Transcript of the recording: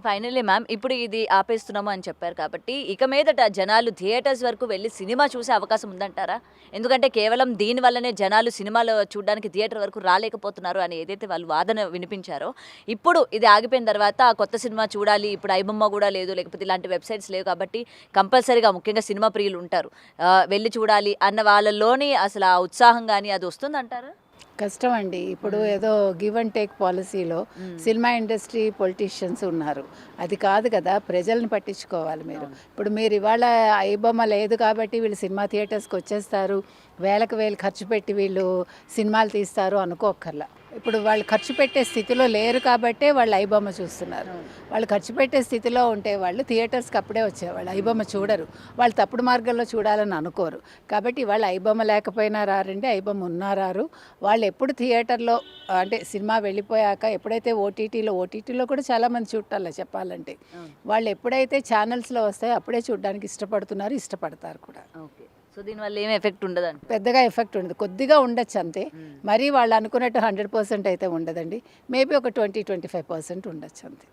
Finally ma'am ఇప్పుడు ఇది ఆపేస్తున్నాము అని చెప్పారు కాబట్టి ఇక మీదట జనాలు థియేటర్స్ వరకు వెళ్ళి సినిమా చూసే అవకాశం ఉందంటారా? ఎందుకంటే కేవలం దీని వల్లనే జనాలు సినిమాలు చూడడానికి థియేటర్ వరకు రాలేకపోతున్నారు అని ఏదైతే వాళ్ళు వాదన వినిపించారో, ఇప్పుడు ఇది ఆగిపోయిన తర్వాత ఆ కొత్త సినిమా చూడాలి, ఇప్పుడు ఐబొమ్మ కూడా లేదు, లేకపోతే ఇలాంటి వెబ్‌సైట్స్ లేవు కాబట్టి కంపల్సరీగా ముఖ్యంగా సినిమా ప్రియులు ఉంటారు. వెళ్లి చూడాలి అన్న వాళ్ళలోని అసలు ఆ ఉత్సాహం గాని అది వస్తుందంటారా? కష్టం అండి. ఇప్పుడు ఏదో గివ్ అండ్ టేక్ పాలిసీలో హ్మ్. సినిమా ఇండస్ట్రీ పొలిటీషియన్స్ ఉన్నారు. అది కాదు కదా! ప్రజల్ని పట్టించుకోవాలి మీరు. ఇప్పుడు మీరు ఇవాళ ఐబొమ్మ లేదు కాబట్టి వీళ్ళు సినిమా థియేటర్స్‌కి వచ్చేస్తారు. వేలకు వేలు ఖర్చు పెట్టి వీళ్ళు సినిమాలు తీస్తారు అనుకోక్కర్లా. ఇప్పుడు వాళ్ళు ఖర్చు పెట్టే స్థితిలో లేరు కాబట్టే వాళ్ళు ఐబొమ్మ చూస్తున్నారు. వాళ్ళు ఖర్చు పెట్టే స్థితిలో ఉంటే వాళ్ళు థియేటర్స్‌కి అప్పుడే వచ్చేవాళ్ళు. ఐబొమ్మ చూడరు. వాళ్ళు తప్పుడు మార్గంలో చూడాలని అనుకోరు. కాబట్టి వాళ్ళు ఐబొమ్మ లేకపోయినా రారండి, ఐబొమ్మ ఉన్నా రారు. వాళ్ళు ఎప్పుడు థియేటర్‌లో అంటే సినిమా వెళ్ళిపోయాక ఎప్పుడైతే ఓటీటీలో కూడా చాలామంది చూడటంలే చెప్పాలంటే. వాళ్ళు ఎప్పుడైతే ఛానల్స్‌లో వస్తాయో అప్పుడే చూడడానికి ఇష్టపడుతున్నారు, ఇష్టపడతారు కూడా. ఓకే. సో దీనివల్ల ఏమి ఎఫెక్ట్ ఉండదంట. పెద్దగా ఎఫెక్ట్ ఉండదు. కొద్దిగా ఉండొచ్చు అంతే. మరీ వాళ్ళు అనుకున్నట్టు 100% అయితే ఉండదండి. మేబీ ఒక 20, 25% ఉండొచ్చు అంతే.